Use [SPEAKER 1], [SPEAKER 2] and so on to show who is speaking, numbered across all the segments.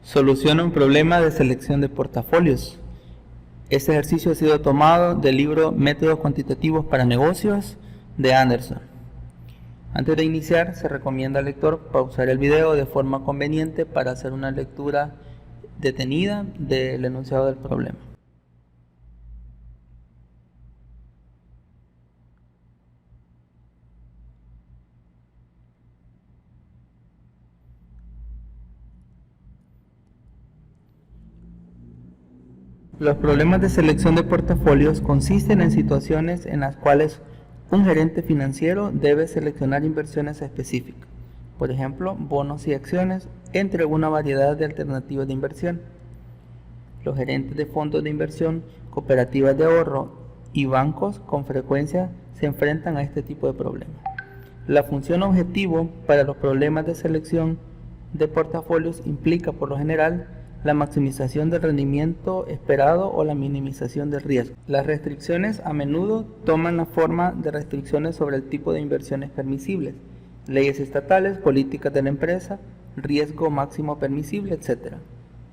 [SPEAKER 1] Soluciona un problema de selección de portafolios. Este ejercicio ha sido tomado del libro Métodos Cuantitativos para Negocios de Anderson. Antes de iniciar, se recomienda al lector pausar el video de forma conveniente para hacer una lectura detenida del enunciado del problema. Los problemas de selección de portafolios consisten en situaciones en las cuales un gerente financiero debe seleccionar inversiones específicas, por ejemplo, bonos y acciones, entre una variedad de alternativas de inversión. Los gerentes de fondos de inversión, cooperativas de ahorro y bancos con frecuencia se enfrentan a este tipo de problemas. La función objetivo para los problemas de selección de portafolios implica, por lo general, la maximización del rendimiento esperado o la minimización del riesgo. Las restricciones a menudo toman la forma de restricciones sobre el tipo de inversiones permisibles, leyes estatales, políticas de la empresa, riesgo máximo permisible, etc.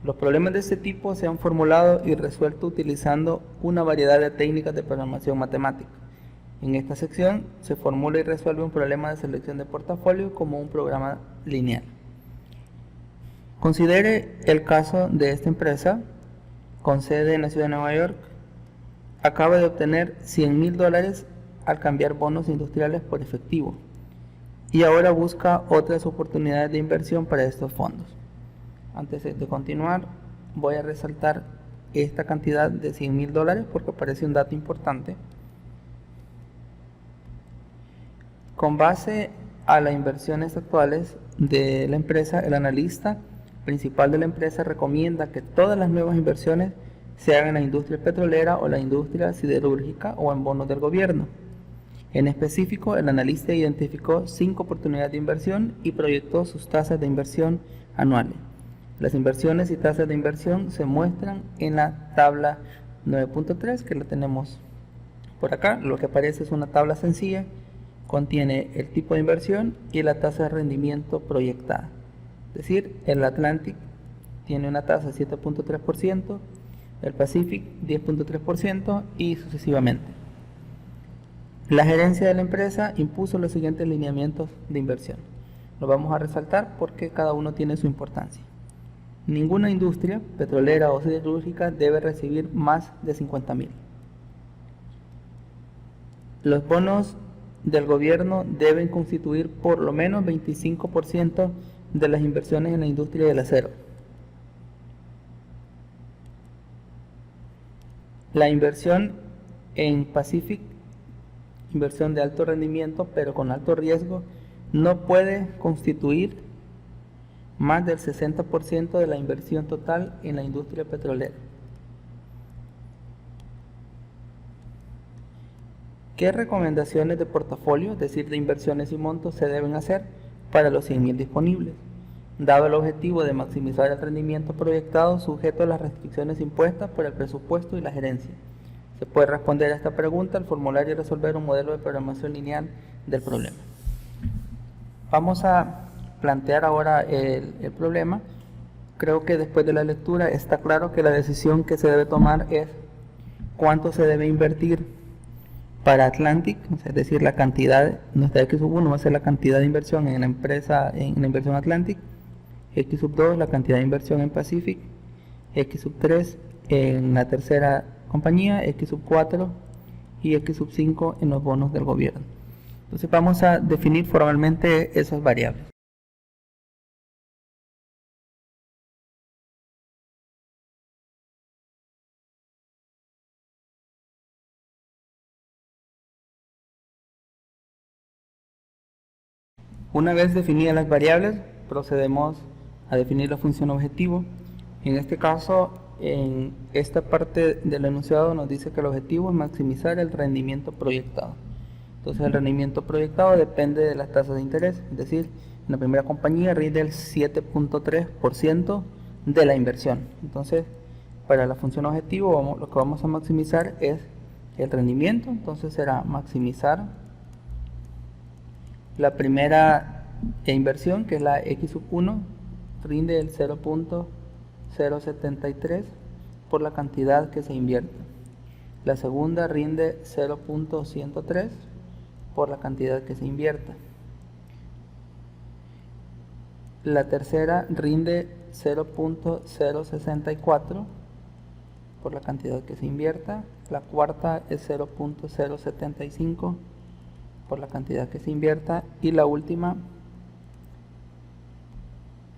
[SPEAKER 1] Los problemas de este tipo se han formulado y resuelto utilizando una variedad de técnicas de programación matemática. En esta sección se formula y resuelve un problema de selección de portafolio como un programa lineal. Considere el caso de esta empresa con sede en la ciudad de Nueva York. Acaba de obtener $100,000 al cambiar bonos industriales por efectivo y ahora busca otras oportunidades de inversión para estos fondos. Antes de continuar, voy a resaltar esta cantidad de $100,000 porque parece un dato importante. Con base a las inversiones actuales de la empresa, el analista principal de la empresa recomienda que todas las nuevas inversiones se hagan en la industria petrolera o la industria siderúrgica o en bonos del gobierno. En específico, el analista identificó 5 oportunidades de inversión y proyectó sus tasas de inversión anuales. Las inversiones y tasas de inversión se muestran en la tabla 9.3 que la tenemos por acá. Lo que aparece es una tabla sencilla, contiene el tipo de inversión y la tasa de rendimiento proyectada. Es decir, el Atlantic tiene una tasa de 7.3%, el Pacific 10.3% y sucesivamente. La gerencia de la empresa impuso los siguientes lineamientos de inversión. Los vamos a resaltar porque cada uno tiene su importancia. Ninguna industria petrolera o siderúrgica debe recibir más de 50,000. Los bonos del gobierno deben constituir por lo menos 25% de las inversiones en la industria del acero. La inversión en Pacific, inversión de alto rendimiento pero con alto riesgo, no puede constituir más del 60% de la inversión total en la industria petrolera. ¿Qué recomendaciones de portafolio, es decir, de inversiones y montos, se deben hacer para los 100,000 disponibles? Dado el objetivo de maximizar el rendimiento proyectado sujeto a las restricciones impuestas por el presupuesto y la gerencia. Se puede responder a esta pregunta al formular y resolver un modelo de programación lineal del problema. Vamos a plantear ahora el problema. Creo que después de la lectura está claro que la decisión que se debe tomar es cuánto se debe invertir para Atlantic, es decir, la cantidad, nuestra X1 va a ser la cantidad de inversión en la empresa, en la inversión Atlantic, X2 la cantidad de inversión en Pacific, X3 en la tercera compañía, X4 y X5 en los bonos del gobierno. Entonces vamos a definir formalmente esas variables. Una vez definidas las variables, procedemos a definir la función objetivo. En este caso, en esta parte del enunciado nos dice que el objetivo es maximizar el rendimiento proyectado. Entonces el rendimiento proyectado depende de las tasas de interés, es decir, en la primera compañía rinde el 7.3% de la inversión. Entonces, para la función objetivo lo que vamos a maximizar es el rendimiento, entonces será maximizar la primera inversión, que es la X1, rinde el 0.3%. 0.073 por la cantidad que se invierte. La segunda rinde 0.103 por la cantidad que se invierta. La tercera rinde 0.064 por la cantidad que se invierta. La cuarta es 0.075 por la cantidad que se invierta. Y la última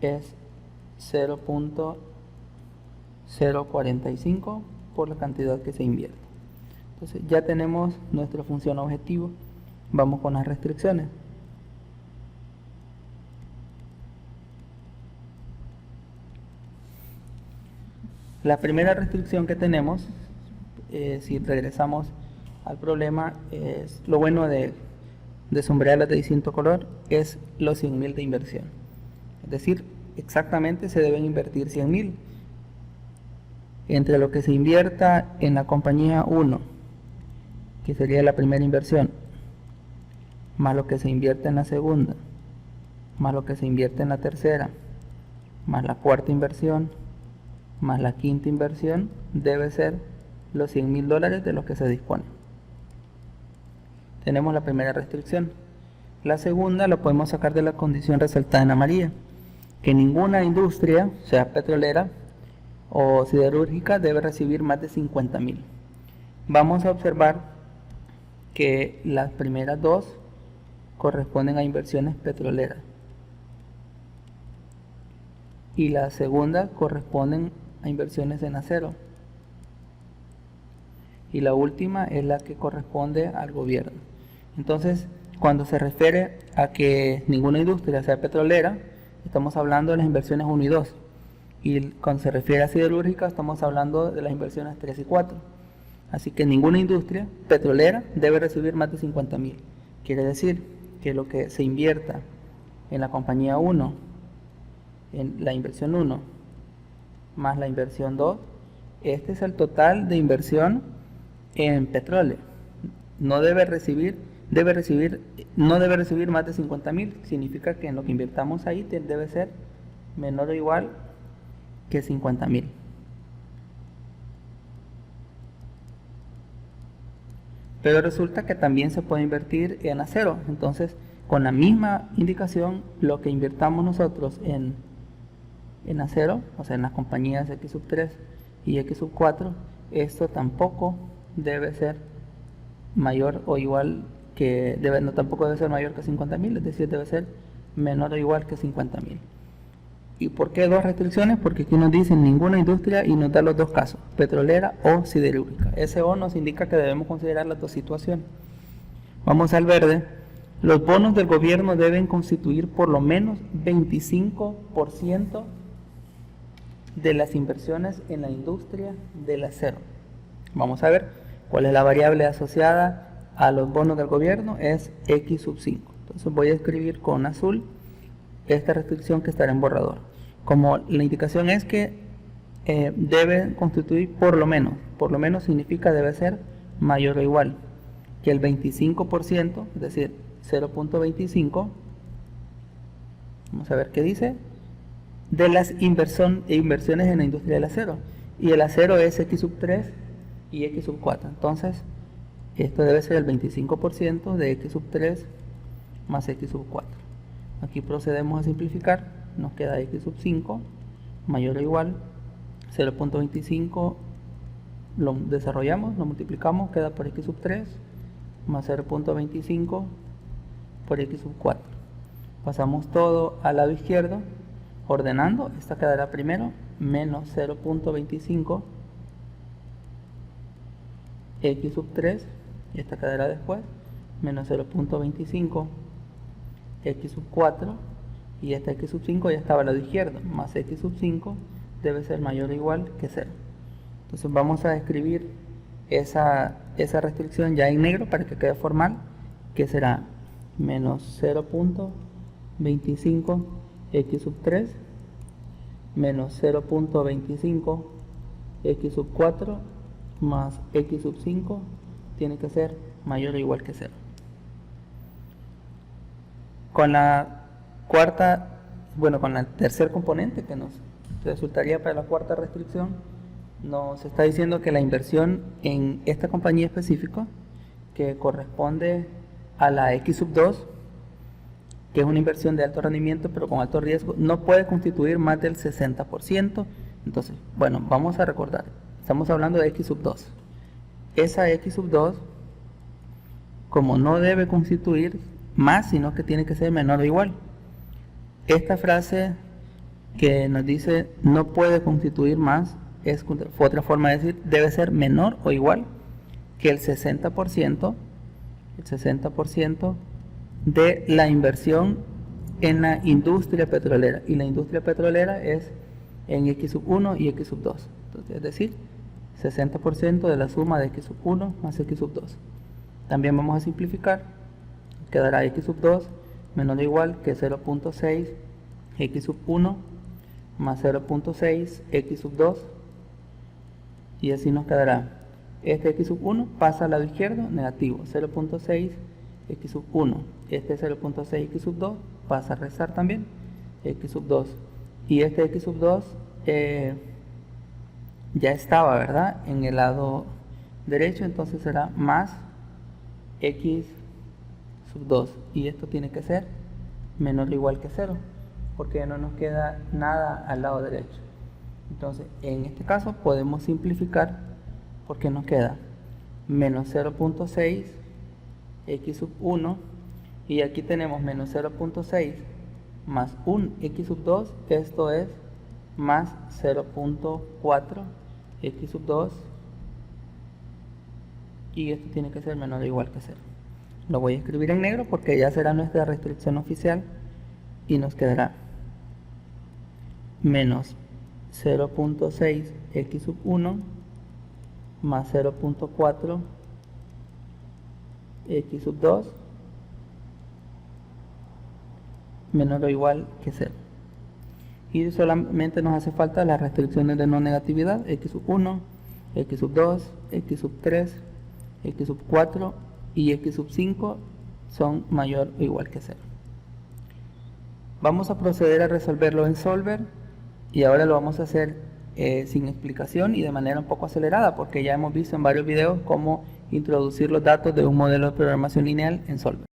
[SPEAKER 1] es 0.045 por la cantidad que se invierta. Entonces ya tenemos nuestra función objetivo. Vamos con las restricciones. La primera restricción que tenemos, si regresamos al problema, es lo bueno de sombrearlas de distinto color, es los 100.000 de inversión. Es decir, exactamente se deben invertir 100.000 entre lo que se invierta en la compañía 1, que sería la primera inversión, más lo que se invierte en la segunda, más lo que se invierte en la tercera, más la cuarta inversión, más la quinta inversión, debe ser los $100.000 de los que se dispone. Tenemos la primera restricción. La segunda la podemos sacar de la condición resaltada en amarilla, que ninguna industria, sea petrolera o siderúrgica, debe recibir más de 50.000. Vamos a observar que las primeras dos corresponden a inversiones petroleras y la segunda corresponden a inversiones en acero, y la última es la que corresponde al gobierno. Entonces, cuando se refiere a que ninguna industria sea petrolera, estamos hablando de las inversiones 1 y 2, y cuando se refiere a siderúrgica, estamos hablando de las inversiones 3 y 4. Así que ninguna industria petrolera debe recibir más de 50.000. Quiere decir que lo que se invierta en la compañía 1, en la inversión 1, más la inversión 2, este es el total de inversión en petróleo. No debe recibir más de 50.000. Significa que en lo que invirtamos ahí debe ser menor o igual que 50.000. Pero resulta que también se puede invertir en acero. Entonces, con la misma indicación, lo que invirtamos nosotros en acero, o sea, en las compañías X3 y X4, esto tampoco debe ser mayor o igual que, tampoco debe ser mayor que 50.000, es decir, debe ser menor o igual que 50.000. ¿Y por qué dos restricciones? Porque aquí nos dicen ninguna industria y nos da los dos casos, petrolera o siderúrgica. Ese O nos indica que debemos considerar las dos situaciones. Vamos al verde. Los bonos del gobierno deben constituir por lo menos 25% de las inversiones en la industria del acero. Vamos a ver cuál es la variable asociada a los bonos del gobierno, es X5. Entonces voy a escribir con azul esta restricción que estará en borrador. Como la indicación es que debe constituir por lo menos significa debe ser mayor o igual que el 25%, es decir, 0.25. Vamos a ver qué dice, de las inversiones en la industria del acero, y el acero es X3 y X4. Entonces esto debe ser el 25% de X3 más X4. Aquí procedemos a simplificar, nos queda X5 mayor o igual 0.25, lo desarrollamos, lo multiplicamos, queda por X3 más 0.25 por X4. Pasamos todo al lado izquierdo, ordenando, esta quedará primero, menos 0.25 X3, y esta quedará después, menos 0.25 X4, y esta X5 ya estaba al lado izquierdo, más X5 debe ser mayor o igual que 0. Entonces vamos a escribir esa restricción ya en negro para que quede formal, que será menos 0.25 X3 menos 0.25 X4 más X5 tiene que ser mayor o igual que 0. Con la tercer componente que nos resultaría para la cuarta restricción, nos está diciendo que la inversión en esta compañía específica, que corresponde a la X2, que es una inversión de alto rendimiento pero con alto riesgo, no puede constituir más del 60%. Entonces, bueno, vamos a recordar, estamos hablando de X2. Esa X2, como no debe constituir más, sino que tiene que ser menor o igual. Esta frase que nos dice no puede constituir más, fue otra forma de decir debe ser menor o igual que el 60% de la inversión en la industria petrolera, y la industria petrolera es en X1 y X2. Entonces, es decir, 60% de la suma de X1 más X2. También vamos a simplificar, quedará X2 menor o igual que 0.6 X1 más 0.6 X2, y así nos quedará. Este X1 pasa al lado izquierdo, negativo, 0.6 X1. Este 0.6 X2 pasa a restar también, X2. Y este X2 ya estaba, ¿verdad?, en el lado derecho, entonces será más X2. Y esto tiene que ser menor o igual que 0, porque no nos queda nada al lado derecho. Entonces, en este caso podemos simplificar, porque nos queda menos 0.6 X1, y aquí tenemos menos 0.6 más un X2, esto es más 0.4 X2, y esto tiene que ser menor o igual que 0. Lo voy a escribir en negro porque ya será nuestra restricción oficial, y nos quedará menos 0.6 X1 más 0.4 X2 menor o igual que 0. Y solamente nos hace falta las restricciones de no negatividad, X1, X2, X3, X4 y X5 son mayor o igual que 0. Vamos a proceder a resolverlo en Solver, y ahora lo vamos a hacer sin explicación y de manera un poco acelerada, porque ya hemos visto en varios videos cómo introducir los datos de un modelo de programación lineal en Solver.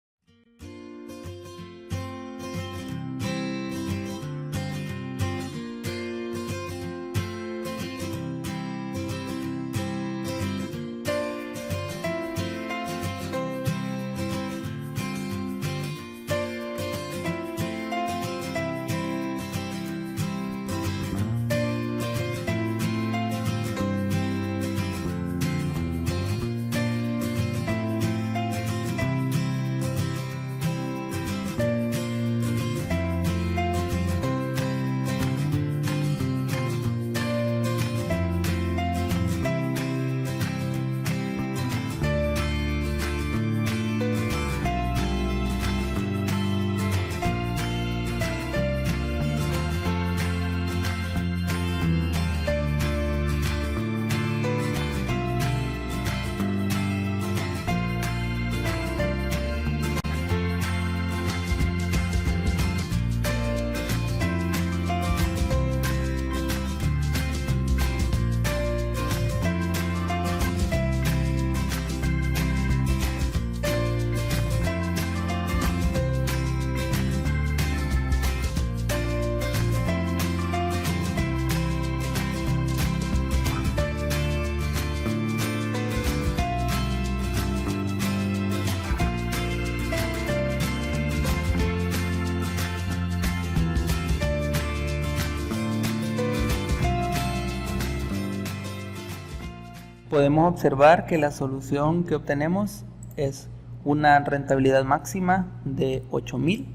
[SPEAKER 1] Podemos observar que la solución que obtenemos es una rentabilidad máxima de 8.000,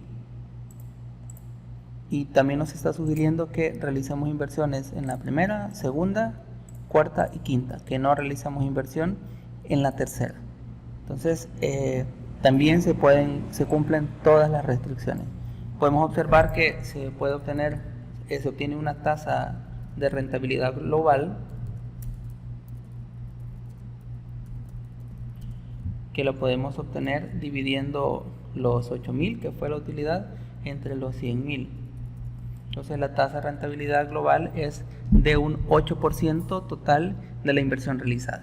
[SPEAKER 1] y también nos está sugiriendo que realicemos inversiones en la primera, segunda, cuarta y quinta, que no realizamos inversión en la tercera. Entonces también se cumplen todas las restricciones. Podemos observar que se obtiene una tasa de rentabilidad global que lo podemos obtener dividiendo los 8.000, que fue la utilidad, entre los 100.000. Entonces la tasa de rentabilidad global es de un 8% total de la inversión realizada.